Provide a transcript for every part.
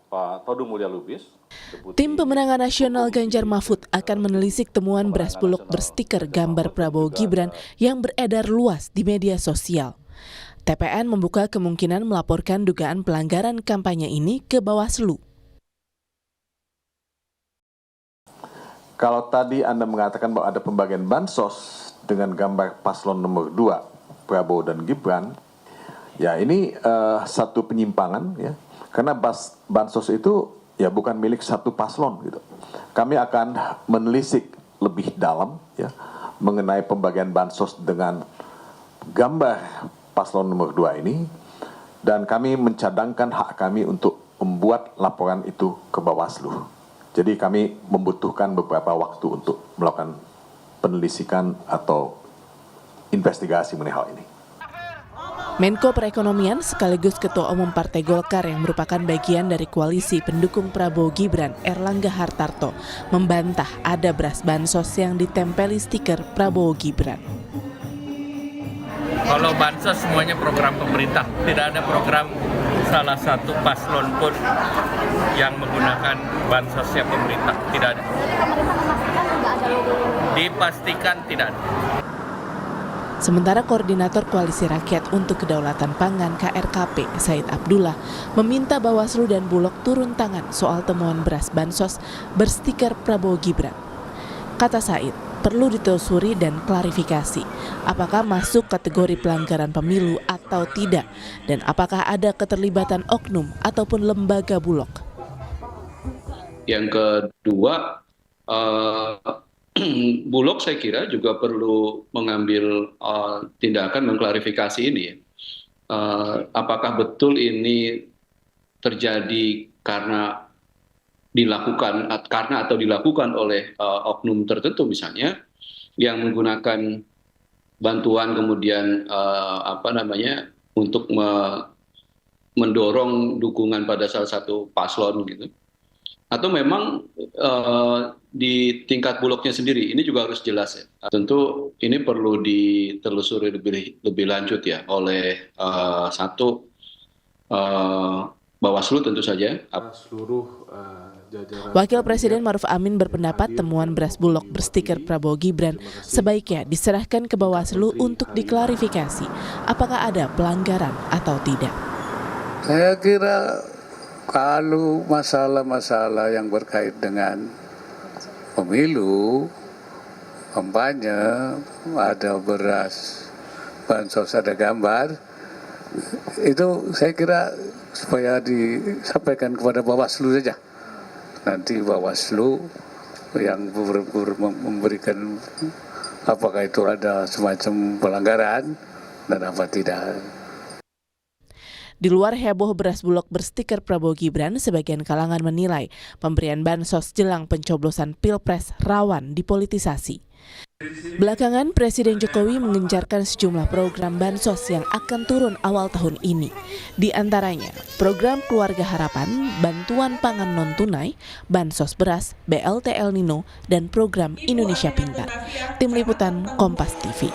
Pak Todung Mulya Lubis. Tim pemenangan nasional Ganjar Mahfud akan menelisik temuan beras bulog berstiker gambar Prabowo Gibran yang beredar luas di media sosial. TPN membuka kemungkinan melaporkan dugaan pelanggaran kampanye ini ke Bawaslu. Kalau tadi Anda mengatakan bahwa ada pembagian bansos dengan gambar paslon nomor 2, Prabowo dan Gibran, ya ini satu penyimpangan ya. Karena bansos itu ya bukan milik satu paslon gitu. Kami akan menelisik lebih dalam ya mengenai pembagian bansos dengan gambar paslon nomor 2 ini, dan kami mencadangkan hak kami untuk membuat laporan itu ke Bawaslu. Jadi kami membutuhkan beberapa waktu untuk melakukan penelitikan atau investigasi mengenai hal ini. Menko Perekonomian sekaligus Ketua Umum Partai Golkar yang merupakan bagian dari koalisi pendukung Prabowo Gibran, Erlangga Hartarto, membantah ada beras bansos yang ditempeli stiker Prabowo Gibran. Kalau bansos semuanya program pemerintah, tidak ada program salah satu paslon pun yang menggunakan bansosnya pemerintah, tidak ada. Dipastikan tidak ada. Sementara Koordinator Koalisi Rakyat untuk Kedaulatan Pangan KRKP, Said Abdullah, meminta Bawaslu dan Bulog turun tangan soal temuan beras bansos berstiker Prabowo Gibran. Kata Said, perlu ditelusuri dan klarifikasi apakah masuk kategori pelanggaran pemilu atau tidak, dan apakah ada keterlibatan oknum ataupun lembaga Bulog. Yang kedua, Bulog saya kira juga perlu mengambil tindakan mengklarifikasi ini. Apakah betul ini terjadi karena dilakukan oleh oknum tertentu misalnya yang menggunakan bantuan kemudian untuk mendorong dukungan pada salah satu paslon gitu. Atau memang di tingkat Bulognya sendiri ini juga harus jelas ya. Tentu ini perlu ditelusuri lebih lanjut ya oleh Bawaslu tentu saja. Wakil Presiden Maruf Amin berpendapat temuan beras bulog berstiker Prabowo Gibran sebaiknya diserahkan ke Bawaslu untuk diklarifikasi apakah ada pelanggaran atau tidak. Saya kira kalau masalah-masalah yang berkait dengan pemilu, kampanye, ada beras, bansos, ada gambar, itu saya kira supaya disampaikan kepada Bawaslu saja. Nanti Bawaslu yang memberikan apakah itu ada semacam pelanggaran dan apa tidak. Di luar heboh beras bulog berstiker Prabowo Gibran, sebagian kalangan menilai pemberian bansos jelang pencoblosan Pilpres rawan dipolitisasi. Belakangan, Presiden Jokowi mengencarkan sejumlah program bansos yang akan turun awal tahun ini. Di antaranya, program Keluarga Harapan, bantuan pangan non-tunai, bansos beras, BLT El Nino, dan program Indonesia Pintar. Tim Liputan Kompas TV.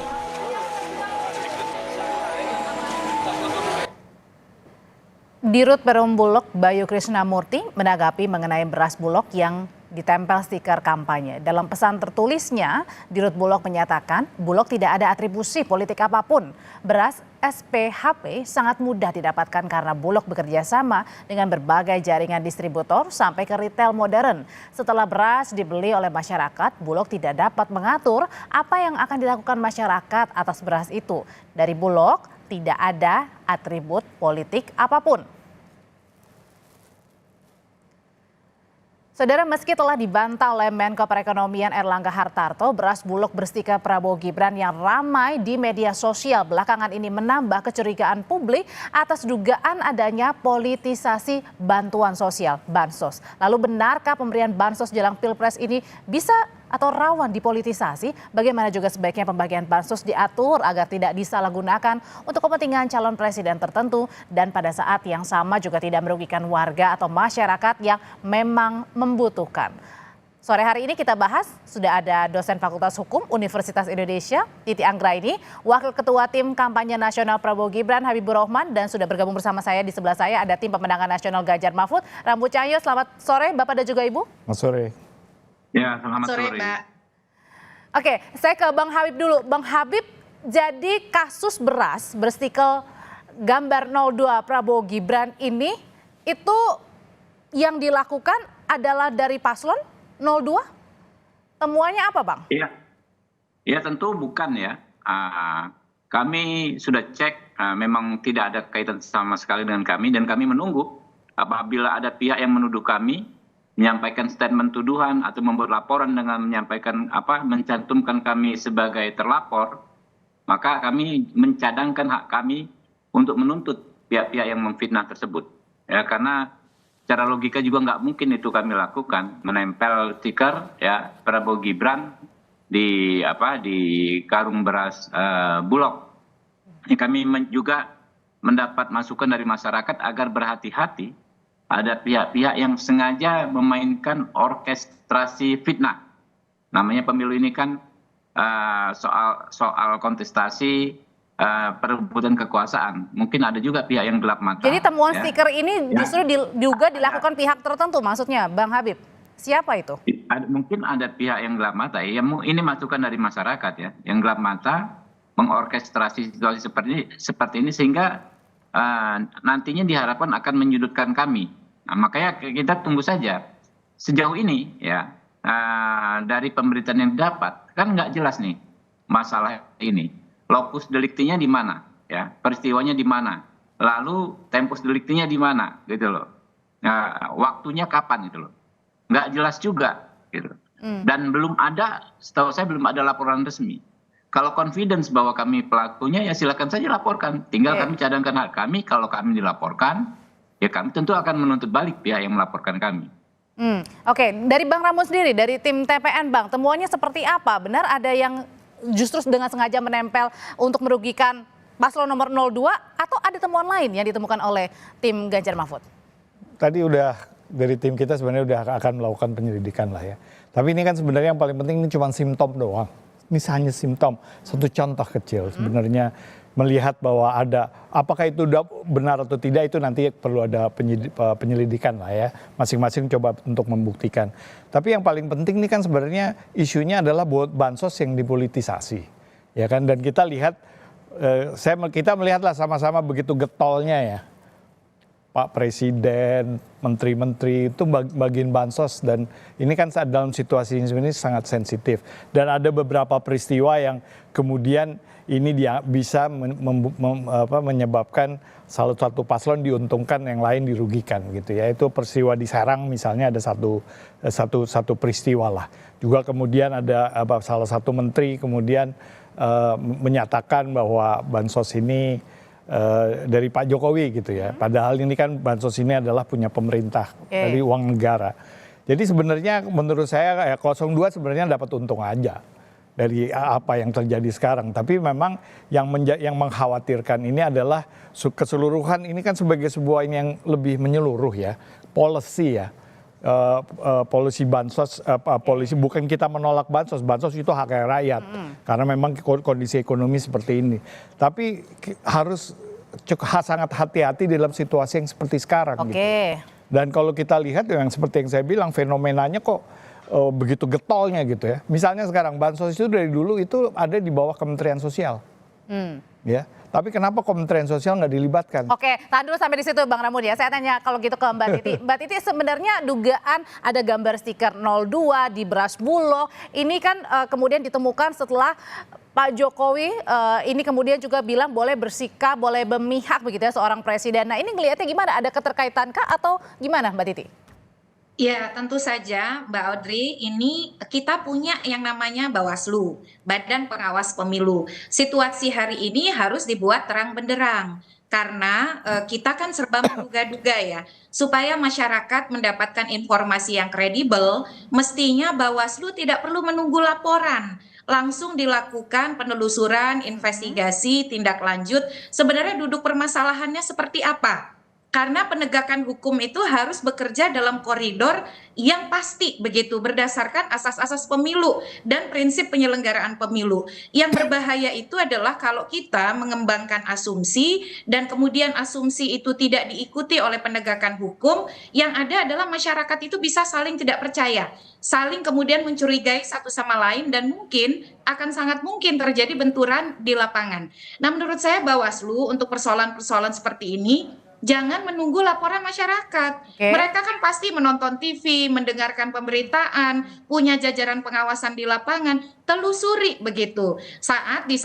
Dirut Perum Bulog Bayu Krisnamurti menanggapi mengenai beras Bulog yang ditempel stiker kampanye. Dalam pesan tertulisnya, Dirut Bulog menyatakan Bulog tidak ada atribusi politik apapun. Beras SPHP sangat mudah didapatkan karena Bulog bekerja sama dengan berbagai jaringan distributor sampai ke retail modern. Setelah beras dibeli oleh masyarakat, Bulog tidak dapat mengatur apa yang akan dilakukan masyarakat atas beras itu. Dari Bulog tidak ada atribut politik apapun. Saudara, meski telah dibantah oleh Menko Perekonomian Erlangga Hartarto, beras bulog berstiker Prabowo Gibran yang ramai di media sosial belakangan ini menambah kecurigaan publik atas dugaan adanya politisasi bantuan sosial, bansos. Lalu benarkah pemberian bansos jelang Pilpres ini bisa atau rawan dipolitisasi? Bagaimana juga sebaiknya pembagian bansos diatur agar tidak disalahgunakan untuk kepentingan calon presiden tertentu dan pada saat yang sama juga tidak merugikan warga atau masyarakat yang memang membutuhkan. Sore hari ini kita bahas, sudah ada dosen Fakultas Hukum Universitas Indonesia, Titi Anggraini, Wakil Ketua Tim Kampanye Nasional Prabowo Gibran, Habibur Rahman, dan sudah bergabung bersama saya di sebelah saya ada Tim Pemenangan Nasional Ganjar Mahfud, Rambu Cahyo. Selamat sore Bapak dan juga Ibu. Selamat sore. Ya, selamat sore, Mbak. Oke, saya ke Bang Habib dulu. Bang Habib, jadi kasus beras berstiker gambar 02 Prabowo Gibran ini, itu yang dilakukan adalah dari paslon 02? Temuannya apa, Bang? Iya, ya tentu bukan ya. Kami sudah cek, memang tidak ada kaitan sama sekali dengan kami, dan kami menunggu apabila ada pihak yang menuduh kami, menyampaikan statement tuduhan atau membuat laporan dengan menyampaikan mencantumkan kami sebagai terlapor, maka kami mencadangkan hak kami untuk menuntut pihak-pihak yang memfitnah tersebut. Ya, karena secara logika juga nggak mungkin itu kami lakukan, menempel stiker ya Prabowo Gibran di karung beras Bulog. Ini kami juga mendapat masukan dari masyarakat agar berhati-hati. Ada pihak-pihak yang sengaja memainkan orkestrasi fitnah. Namanya pemilu ini kan soal kontestasi perebutan kekuasaan. Mungkin ada juga pihak yang gelap mata. Jadi temuan stiker ini justru diduga dilakukan pihak tertentu, maksudnya Bang Habib. Siapa itu? Mungkin ada pihak yang gelap mata. Ya, ini masukan dari masyarakat ya, yang gelap mata mengorkestrasi situasi seperti ini sehingga nantinya diharapkan akan menyudutkan kami. Nah, makanya kita tunggu saja. Sejauh ini ya dari pemberitaan yang didapat kan nggak jelas nih masalah ini. Lokus deliktinya di mana, ya peristiwanya di mana, lalu tempus deliktinya di mana, gitu loh. Nah, waktunya kapan, gitu loh. Nggak jelas juga, gitu. Dan belum ada, setahu saya belum ada laporan resmi. Kalau confidence bahwa kami pelakunya, ya silakan saja laporkan. Tinggal kami cadangkan hak kami. Kalau kami dilaporkan, ya kami tentu akan menuntut balik pihak yang melaporkan kami. Oke, dari Bang Ramon sendiri, dari tim TPN, Bang, temuannya seperti apa? Benar ada yang justru dengan sengaja menempel untuk merugikan paslon nomor 02 atau ada temuan lain yang ditemukan oleh tim Ganjar Mahfud? Tadi udah dari tim kita sebenarnya udah akan melakukan penyelidikan lah ya. Tapi ini kan sebenarnya yang paling penting ini cuma simptom doang. Ini hanya simptom, satu contoh kecil sebenarnya melihat bahwa ada, apakah itu benar atau tidak itu nanti perlu ada penyelidikan lah ya. Masing-masing coba untuk membuktikan. Tapi yang paling penting ini kan sebenarnya isunya adalah buat bansos yang dipolitisasi. Ya kan, dan kita lihat, kita melihatlah sama-sama begitu getolnya ya. Pak Presiden, menteri-menteri itu bagiin bansos, dan ini kan dalam situasi ini sangat sensitif. Dan ada beberapa peristiwa yang kemudian ini dia bisa menyebabkan salah satu paslon diuntungkan, yang lain dirugikan gitu ya. Itu peristiwa di Serang misalnya ada satu peristiwa lah. Juga kemudian ada salah satu menteri kemudian menyatakan bahwa bansos ini dari Pak Jokowi gitu ya. Padahal ini kan bansos ini adalah punya pemerintah dari uang negara. Jadi sebenarnya menurut saya ya 02 sebenarnya dapat untung aja dari apa yang terjadi sekarang. Tapi memang yang mengkhawatirkan ini adalah keseluruhan ini kan sebagai sebuah ini yang lebih menyeluruh ya. Policy ya. Polisi bansos, polisi bukan kita menolak bansos itu hak rakyat karena memang kondisi ekonomi seperti ini. Tapi harus sangat hati-hati dalam situasi yang seperti sekarang. Gitu. Dan kalau kita lihat yang seperti yang saya bilang fenomenanya kok begitu getolnya gitu ya. Misalnya sekarang bansos itu dari dulu itu ada di bawah Kementerian Sosial, ya. Tapi kenapa Kementerian Sosial nggak dilibatkan? Oke, tahan dulu sampai di situ Bang Ramudi ya. Saya tanya kalau gitu ke Mbak Titi. Mbak Titi, sebenarnya dugaan ada gambar stiker 02 di beras Bulog. Ini kan kemudian ditemukan setelah Pak Jokowi ini kemudian juga bilang boleh bersikap, boleh memihak begitu ya seorang presiden. Nah ini ngelihatnya gimana? Ada keterkaitankah atau gimana Mbak Titi? Ya, tentu saja Mbak Audrey, ini kita punya yang namanya Bawaslu, Badan Pengawas Pemilu. Situasi hari ini harus dibuat terang benderang, karena kita kan serba menduga-duga ya. Supaya masyarakat mendapatkan informasi yang kredibel, mestinya Bawaslu tidak perlu menunggu laporan. Langsung dilakukan penelusuran, investigasi, tindak lanjut, sebenarnya duduk permasalahannya seperti apa? Karena penegakan hukum itu harus bekerja dalam koridor yang pasti begitu, berdasarkan asas-asas pemilu dan prinsip penyelenggaraan pemilu. Yang berbahaya itu adalah kalau kita mengembangkan asumsi dan kemudian asumsi itu tidak diikuti oleh penegakan hukum, yang ada adalah masyarakat itu bisa saling tidak percaya, saling kemudian mencurigai satu sama lain, dan mungkin akan sangat mungkin terjadi benturan di lapangan. Nah, menurut saya Bawaslu untuk persoalan-persoalan seperti ini jangan menunggu laporan masyarakat. Mereka kan pasti menonton TV, mendengarkan pemberitaan, punya jajaran pengawasan di lapangan, telusuri begitu. Saat di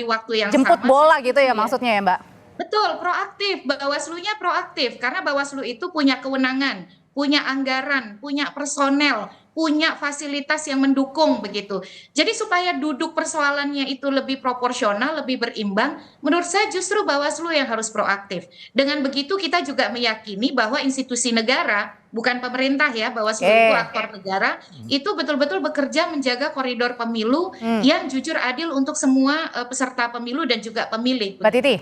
waktu yang Jemput sama. bola gitu ya maksudnya ya, Mbak? Betul, proaktif. Bawaslu-nya proaktif karena Bawaslu itu punya kewenangan, punya anggaran, punya personel, punya fasilitas yang mendukung begitu. Jadi supaya duduk persoalannya itu lebih proporsional, lebih berimbang, menurut saya justru Bawaslu yang harus proaktif. Dengan begitu kita juga meyakini bahwa institusi negara, bukan pemerintah ya, Bawaslu itu aktor negara, itu betul-betul bekerja menjaga koridor pemilu yang jujur adil untuk semua peserta pemilu dan juga pemilih. Mbak Titi,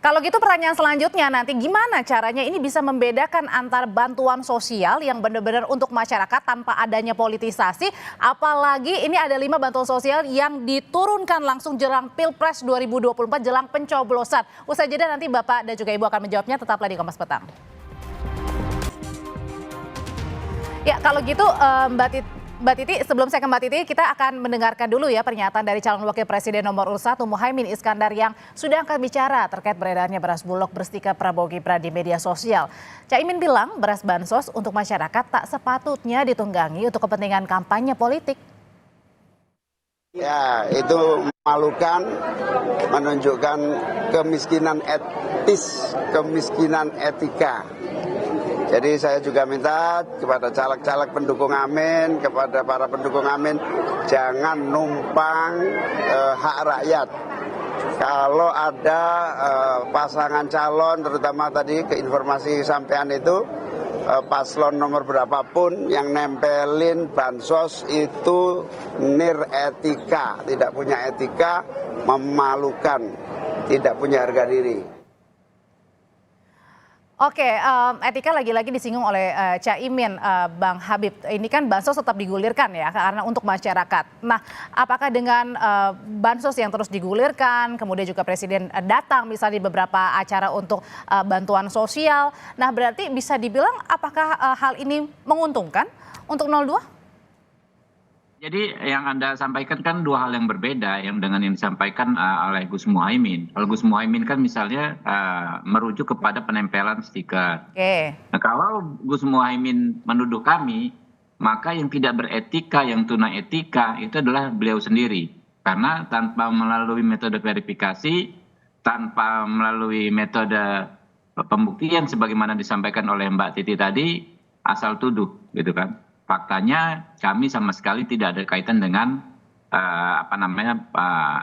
kalau gitu pertanyaan selanjutnya nanti gimana caranya ini bisa membedakan antar bantuan sosial yang benar-benar untuk masyarakat tanpa adanya politisasi, apalagi ini ada 5 bantuan sosial yang diturunkan langsung jelang Pilpres 2024, jelang pencoblosan. Usai jeda nanti Bapak dan juga Ibu akan menjawabnya, tetaplah di Kompas Petang. Ya kalau gitu Mbak Titi, sebelum saya ke Mbak Titi, kita akan mendengarkan dulu ya pernyataan dari calon wakil presiden nomor urut 1 Muhaimin Iskandar yang sudah angkat bicara terkait beredarnya beras bulog berstiker Prabowo Gibran di media sosial. Caimin bilang beras bansos untuk masyarakat tak sepatutnya ditunggangi untuk kepentingan kampanye politik. Ya, itu memalukan, menunjukkan kemiskinan etis, kemiskinan etika. Jadi saya juga minta kepada caleg-caleg pendukung Amin, kepada para pendukung Amin, jangan numpang hak rakyat. Kalau ada pasangan calon, terutama tadi ke informasi sampean itu, paslon nomor berapapun yang nempelin bansos itu nir etika, tidak punya etika, memalukan, tidak punya harga diri. Oke, etika lagi-lagi disinggung oleh Caimin, Bang Habib. Ini kan bansos tetap digulirkan ya, karena untuk masyarakat. Nah, apakah dengan bansos yang terus digulirkan, kemudian juga Presiden datang misalnya di beberapa acara untuk bantuan sosial, nah berarti bisa dibilang apakah hal ini menguntungkan untuk 02? Jadi yang Anda sampaikan kan dua hal yang berbeda yang dengan yang disampaikan oleh Gus Muhaimin. Kalau Gus Muhaimin kan misalnya merujuk kepada penempelan stiker. Nah, kalau Gus Muhaimin menuduh kami, maka yang tidak beretika, yang tuna etika itu adalah beliau sendiri. Karena tanpa melalui metode verifikasi, tanpa melalui metode pembuktian sebagaimana disampaikan oleh Mbak Titi tadi, asal tuduh gitu kan. Faktanya kami sama sekali tidak ada kaitan dengan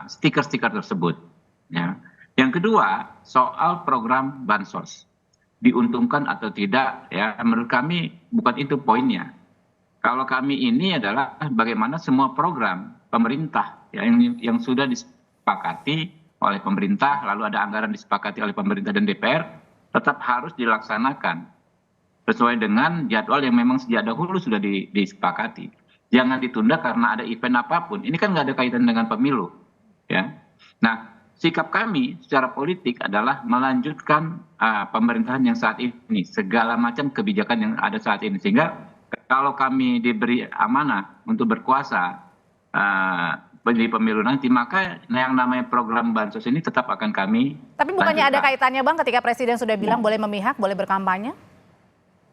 stiker-stiker tersebut. Ya. Yang kedua, soal program bansos diuntungkan atau tidak, ya menurut kami bukan itu poinnya. Kalau kami ini adalah bagaimana semua program pemerintah ya, yang sudah disepakati oleh pemerintah, lalu ada anggaran disepakati oleh pemerintah dan DPR, tetap harus dilaksanakan sesuai dengan jadwal yang memang sejak dahulu sudah disepakati. Jangan ditunda karena ada event apapun. Ini kan nggak ada kaitan dengan pemilu. Ya. Nah, sikap kami secara politik adalah melanjutkan pemerintahan yang saat ini. Segala macam kebijakan yang ada saat ini. Sehingga kalau kami diberi amanah untuk berkuasa di pemilu nanti, maka yang namanya program bansos ini tetap akan kami Tapi bukannya lanjutkan. Ada kaitannya Bang ketika Presiden sudah bilang boleh memihak, boleh berkampanye?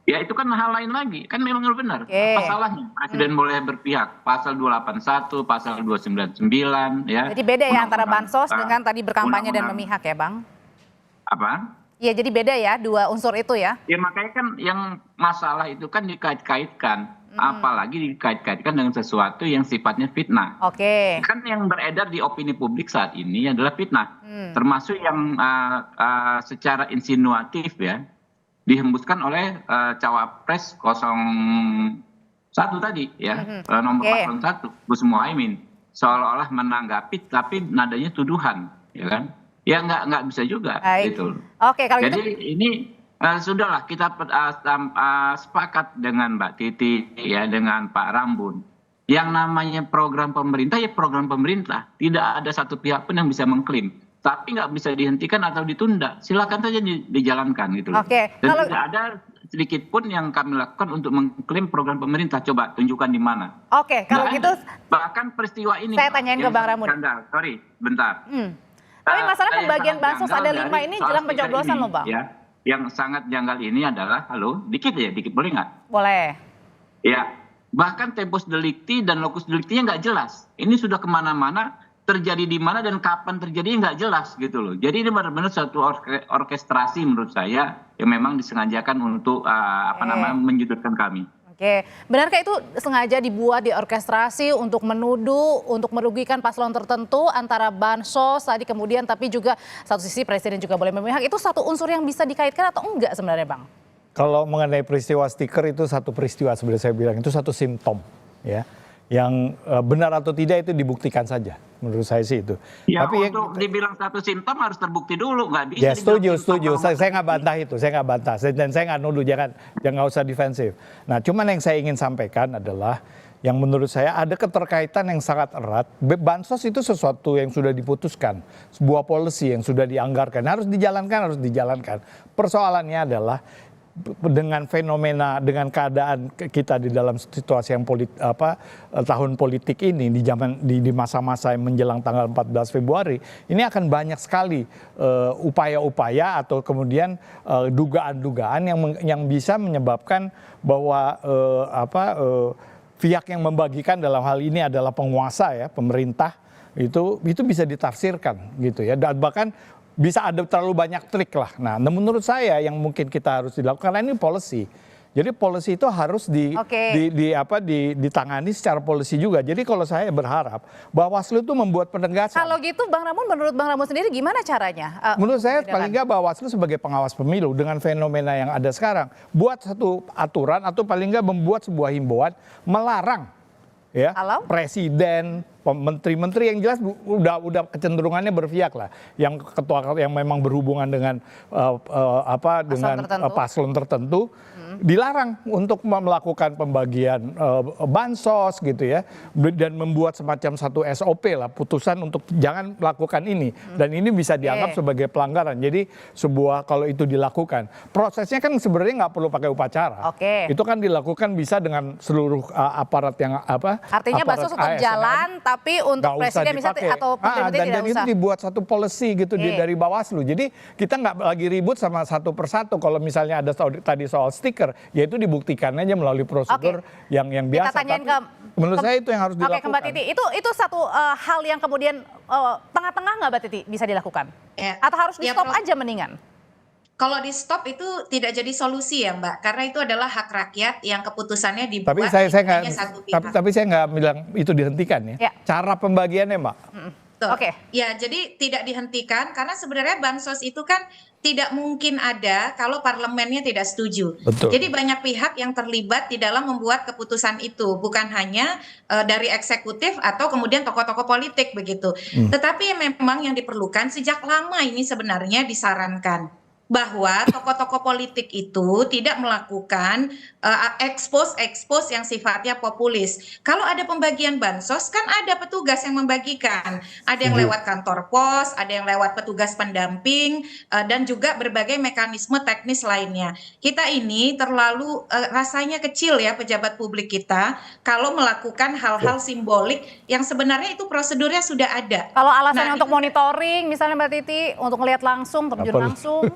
Ya itu kan hal lain lagi, kan memang benar. Apa salahnya? Presiden boleh berpihak, pasal 281, pasal 299, ya. Jadi beda ya antara bansos dengan tadi berkampanye dan memihak ya Bang? Apa? Iya jadi beda ya, dua unsur itu ya? Ya makanya kan yang masalah itu kan dikait-kaitkan, apalagi dikait-kaitkan dengan sesuatu yang sifatnya fitnah. Oke. Kan yang beredar di opini publik saat ini adalah fitnah, termasuk yang secara insinuatif ya, dihembuskan oleh cawapres 01 tadi ya, nomor paslon 1 Gus Muhaimin, seolah-olah menanggapi tapi nadanya tuduhan, ya kan? Ya nggak bisa juga gitu. Oke, kalau jadi gitu. ini Sudahlah kita sepakat dengan Mbak Titi ya, dengan Pak Rambun. Yang namanya program pemerintah ya program pemerintah. Tidak ada satu pihak pun yang bisa mengklaim. Tapi nggak bisa dihentikan atau ditunda. Silakan saja dijalankan gitu loh. Oke, Dan kalau tidak ada sedikit pun yang kami lakukan untuk mengklaim program pemerintah. Coba tunjukkan di mana. oke, kalau Nggak gitu ada. Bahkan peristiwa ini saya Pak, tanyain yang ke Bang sangat Rambun. skandal. Sorry, bentar. Tapi masalah Yang pembagian sangat bansos janggal ada dari 5 ini soal jelang stiker pencoblosan ini, loh Bang. Ya, yang sangat janggal ini adalah, halo, dikit boleh nggak? Boleh. Ya, bahkan tempus delicti dan locus delictinya nggak jelas. Ini sudah kemana-mana, terjadi di mana dan kapan terjadinya nggak jelas gitu loh. Jadi ini benar-benar satu orkestrasi menurut saya yang memang disengajakan untuk menyudutkan kami. Oke, benarkah itu sengaja dibuat, diorkestrasi untuk menuduh, untuk merugikan paslon tertentu antara bansos tadi kemudian, tapi juga satu sisi presiden juga boleh memihak, itu satu unsur yang bisa dikaitkan atau enggak sebenarnya Bang? Kalau mengenai peristiwa stiker itu satu peristiwa sebenarnya saya bilang itu satu simptom ya. Yang benar atau tidak itu dibuktikan saja menurut saya sih itu. Ya, Tapi untuk dibilang satu simptom harus terbukti dulu, nggak bisa. ya setuju. Saya nggak bantah itu, saya nggak bantah dan saya nggak nuduh, jangan usah defensif. Nah, cuman yang saya ingin sampaikan adalah yang menurut saya ada keterkaitan yang sangat erat. Bansos itu sesuatu yang sudah diputuskan, sebuah policy yang sudah dianggarkan, harus dijalankan. Persoalannya adalah dengan fenomena, dengan keadaan kita di dalam situasi yang tahun politik ini di masa-masa yang menjelang tanggal 14 Februari ini akan banyak sekali upaya-upaya atau kemudian dugaan-dugaan yang bisa menyebabkan bahwa pihak yang membagikan dalam hal ini adalah penguasa ya, pemerintah itu bisa ditafsirkan gitu ya, dan bahkan bisa ada terlalu banyak trik lah. Nah, menurut saya yang mungkin kita harus dilakukan karena ini policy. Jadi policy itu harus ditangani secara policy juga. Jadi kalau saya berharap Bawaslu itu membuat penegasan. Kalau gitu Bang Rambun, menurut Bang Rambun sendiri gimana caranya? Menurut saya paling nggak Bawaslu sebagai pengawas pemilu dengan fenomena yang ada sekarang, buat satu aturan atau paling nggak membuat sebuah himbauan melarang ya presiden, menteri-menteri yang jelas udah kecenderungannya berpihak lah, yang ketua yang memang berhubungan dengan paslon tertentu dilarang untuk melakukan pembagian bansos gitu ya, dan membuat semacam satu SOP lah, putusan untuk jangan melakukan ini, dan ini bisa dianggap sebagai pelanggaran. Jadi kalau itu dilakukan, prosesnya kan sebenarnya nggak perlu pakai upacara. Itu kan dilakukan bisa dengan seluruh aparat yang artinya bansos tetap jalan, tapi untuk presiden misalnya atau menteri tidak usah. Dan itu dibuat satu policy gitu dari Bawaslu. Jadi kita nggak lagi ribut sama satu persatu. Kalau misalnya ada tadi soal stiker, ya itu dibuktikan aja melalui prosedur yang biasa. Kita tanyain menurut saya itu yang harus dilakukan. Oke, Mbak Titi, itu satu hal yang kemudian tengah-tengah nggak Mbak Titi bisa dilakukan? Atau harus di stop aja mendingan? Kalau di stop itu tidak jadi solusi ya Mbak, karena itu adalah hak rakyat yang keputusannya dibuat hanya satu pihak. Tapi saya nggak bilang itu dihentikan ya. Cara pembagiannya Mbak. Ya, jadi tidak dihentikan karena sebenarnya bansos itu kan tidak mungkin ada kalau parlemennya tidak setuju. Jadi banyak pihak yang terlibat di dalam membuat keputusan itu, bukan hanya dari eksekutif atau kemudian tokoh-tokoh politik begitu. Tetapi memang yang diperlukan sejak lama ini sebenarnya disarankan bahwa tokoh-tokoh politik itu tidak melakukan expose yang sifatnya populis. Kalau ada pembagian bansos kan ada petugas yang membagikan, ada yang lewat kantor pos, ada yang lewat petugas pendamping, dan juga berbagai mekanisme teknis lainnya. Kita ini terlalu rasanya kecil ya pejabat publik kita kalau melakukan hal-hal simbolik yang sebenarnya itu prosedurnya sudah ada. Kalau alasannya untuk monitoring misalnya Mbak Titi, untuk melihat langsung, terjun langsung.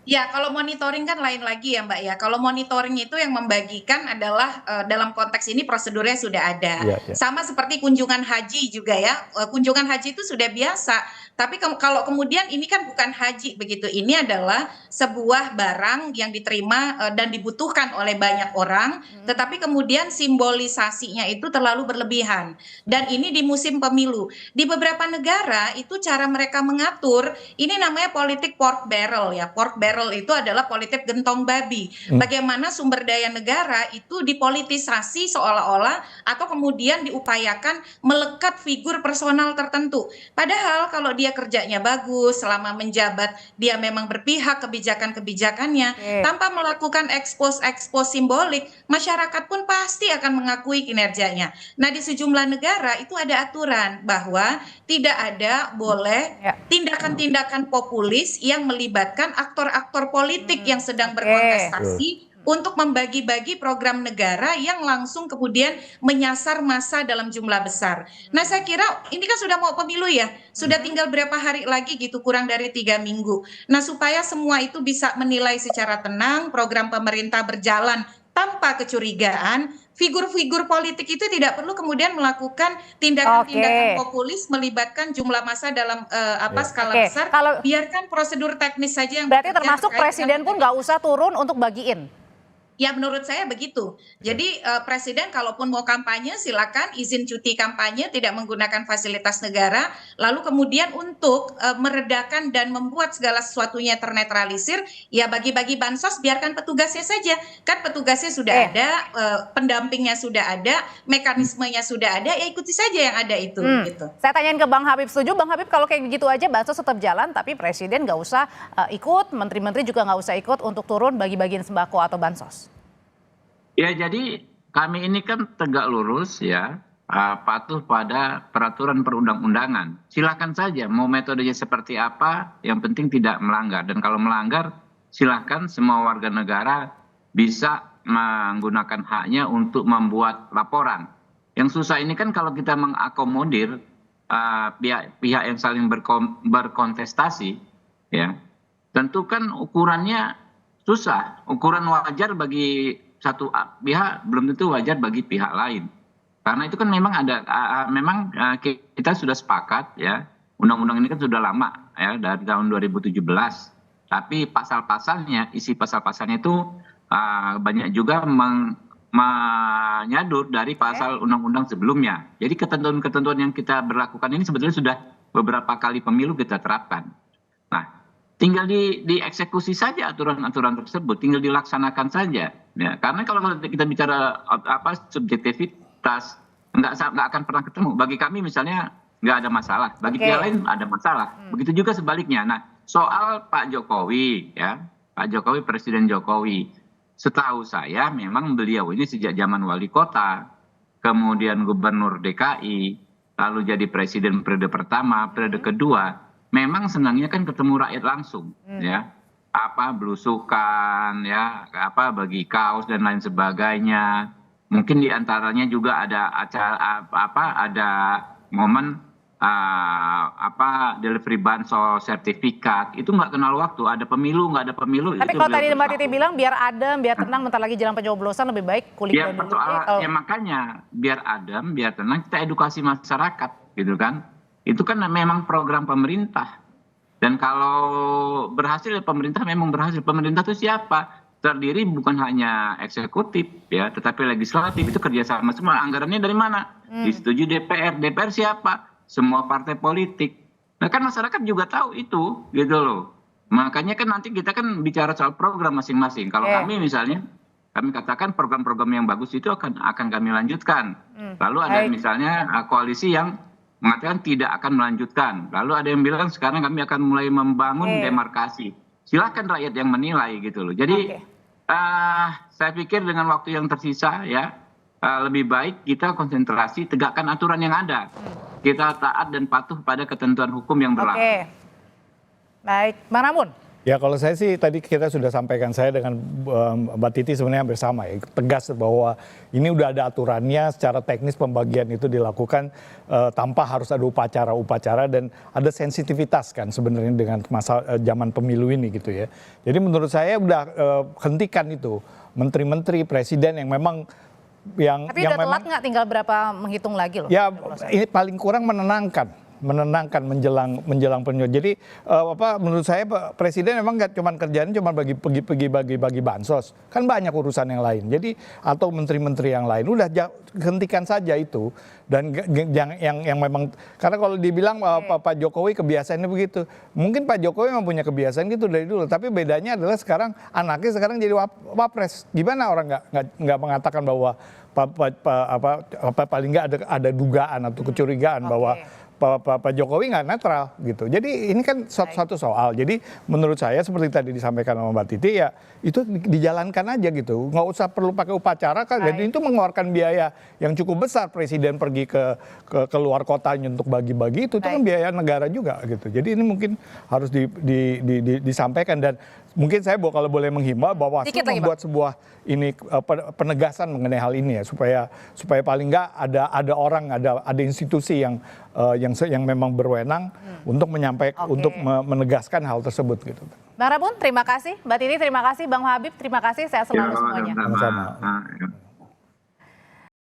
Ya, kalau monitoring kan lain lagi ya Mbak ya. Kalau monitoring itu yang membagikan adalah dalam konteks ini prosedurnya sudah ada. Sama seperti kunjungan haji juga ya. Kunjungan haji itu sudah biasa. Tapi kalau kemudian ini kan bukan haji begitu. Ini adalah sebuah barang yang diterima dan dibutuhkan oleh banyak orang. Tetapi kemudian simbolisasinya itu terlalu berlebihan. Dan ini di musim pemilu. Di beberapa negara itu cara mereka mengatur, ini namanya politik pork barrel ya. Pork barrel Carroll itu adalah politik gentong babi. Bagaimana sumber daya negara itu dipolitisasi seolah-olah atau kemudian diupayakan melekat figur personal tertentu. Padahal kalau dia kerjanya bagus, selama menjabat dia memang berpihak kebijakan-kebijakannya, tanpa melakukan ekspos simbolik, masyarakat pun pasti akan mengakui kinerjanya. Nah, di sejumlah negara itu ada aturan bahwa tidak ada boleh tindakan-tindakan populis yang melibatkan aktor-aktor politik yang sedang berkontestasi untuk membagi-bagi program negara yang langsung kemudian menyasar massa dalam jumlah besar. Nah, saya kira ini kan sudah mau pemilu ya, sudah tinggal berapa hari lagi gitu, kurang dari 3 minggu. Nah, supaya semua itu bisa menilai secara tenang, program pemerintah berjalan tanpa kecurigaan, figur-figur politik itu tidak perlu kemudian melakukan tindakan-tindakan populis melibatkan jumlah massa dalam skala besar. Biarkan prosedur teknis saja yang berarti termasuk presiden pun nggak usah turun untuk bagiin. Ya, menurut saya begitu. Jadi presiden kalaupun mau kampanye silakan izin cuti kampanye, tidak menggunakan fasilitas negara, lalu kemudian untuk meredakan dan membuat segala sesuatunya ternetralisir, ya bagi-bagi bansos biarkan petugasnya saja. Kan petugasnya sudah ada, pendampingnya sudah ada, mekanismenya sudah ada, ya ikuti saja yang ada itu. Gitu. Saya tanyain ke Bang Habib, setuju Bang Habib kalau kayak begitu aja bansos tetap jalan, tapi presiden nggak usah ikut, menteri-menteri juga nggak usah ikut untuk turun bagi-bagiin sembako atau bansos? Ya, jadi kami ini kan tegak lurus ya, patuh pada peraturan perundang-undangan. Silakan saja mau metodenya seperti apa, yang penting tidak melanggar. Dan kalau melanggar, silakan semua warga negara bisa menggunakan haknya untuk membuat laporan. Yang susah ini kan kalau kita mengakomodir pihak yang saling berkontestasi, ya, tentu kan ukurannya susah. Ukuran wajar bagi satu pihak belum tentu wajar bagi pihak lain. Karena itu kan memang ada, kita sudah sepakat ya, undang-undang ini kan sudah lama ya, dari tahun 2017. Tapi pasal-pasalnya, isi pasal-pasalnya itu banyak juga menyadur dari pasal undang-undang sebelumnya. Jadi ketentuan-ketentuan yang kita berlakukan ini sebetulnya sudah beberapa kali pemilu kita terapkan. Nah, tinggal dieksekusi saja aturan-aturan tersebut, tinggal dilaksanakan saja. Ya, karena kalau kita bicara subjektivitas, nggak akan pernah ketemu. Bagi kami misalnya nggak ada masalah, bagi pihak lain ada masalah. Begitu juga sebaliknya. Nah, soal Pak Jokowi, ya, Pak Jokowi, Presiden Jokowi, setahu saya memang beliau ini sejak zaman wali kota, kemudian gubernur DKI, lalu jadi presiden periode pertama, periode kedua, memang senangnya kan ketemu rakyat langsung, ya, belusukan, ya, bagi kaos dan lain sebagainya. Mungkin diantaranya juga ada acara ada momen delivery bansos, sertifikat, itu nggak kenal waktu. Ada pemilu, nggak ada pemilu. Tapi kalau tadi Mbak Titi bilang biar adem, biar tenang, bentar lagi jelang pencoblosan lebih baik kulit ya, dulu. Ya makanya biar adem, biar tenang, kita edukasi masyarakat, gitu kan? Itu kan memang program pemerintah. Dan kalau berhasil pemerintah memang berhasil. Pemerintah itu siapa? Terdiri bukan hanya eksekutif ya, tetapi legislatif, itu kerjasama semua. Anggarannya dari mana? Disetujui DPR. DPR siapa? Semua partai politik. Nah kan masyarakat juga tahu itu, gitu loh. Makanya kan nanti kita kan bicara soal program masing-masing. Kalau kami misalnya, kami katakan program-program yang bagus itu akan kami lanjutkan. Lalu ada misalnya koalisi yang mengatakan tidak akan melanjutkan. Lalu ada yang bilang sekarang kami akan mulai membangun demarkasi. Silakan rakyat yang menilai gitu loh. Jadi saya pikir dengan waktu yang tersisa ya, lebih baik kita konsentrasi tegakkan aturan yang ada. Kita taat dan patuh pada ketentuan hukum yang berlaku. Baik, Bang Ramun. Ya kalau saya sih tadi kita sudah sampaikan, saya dengan Mbak Titi sebenarnya hampir sama ya, tegas bahwa ini udah ada aturannya, secara teknis pembagian itu dilakukan tanpa harus ada upacara dan ada sensitivitas kan sebenarnya dengan masa zaman pemilu ini gitu ya. Jadi menurut saya udah hentikan itu menteri-menteri, presiden yang memang Tapi udah telat nggak, tinggal berapa menghitung lagi loh? Ya ini paling kurang menenangkan menenangkan menjelang pemilu. Jadi menurut saya Presiden memang nggak cuma kerjaan cuma bagi bansos, kan banyak urusan yang lain. Jadi atau menteri-menteri yang lain udah hentikan saja itu. Dan yang memang karena kalau dibilang Pak Jokowi kebiasaannya begitu, mungkin Pak Jokowi memang punya kebiasaan gitu dari dulu. Tapi bedanya adalah sekarang anaknya sekarang jadi wapres. Gimana orang nggak mengatakan bahwa paling nggak ada dugaan atau kecurigaan bahwa Pak Jokowi nggak netral gitu. Jadi ini kan satu soal. Jadi menurut saya seperti tadi disampaikan sama Mbak Titi ya itu dijalankan aja gitu. Nggak usah perlu pakai upacara kan. Jadi itu mengeluarkan biaya yang cukup besar Presiden pergi ke luar kotanya untuk bagi-bagi itu kan biaya negara juga gitu. Jadi ini mungkin harus disampaikan dan mungkin saya kalau boleh menghimbau bahwa membuat sebuah ini penegasan mengenai hal ini ya supaya paling nggak ada orang ada institusi yang memang berwenang untuk menyampaikan untuk menegaskan hal tersebut gitu. Bang Rabun, terima kasih. Mbak Titi, terima kasih. Bang Habib, terima kasih. Sehat selalu semuanya. Sama-sama.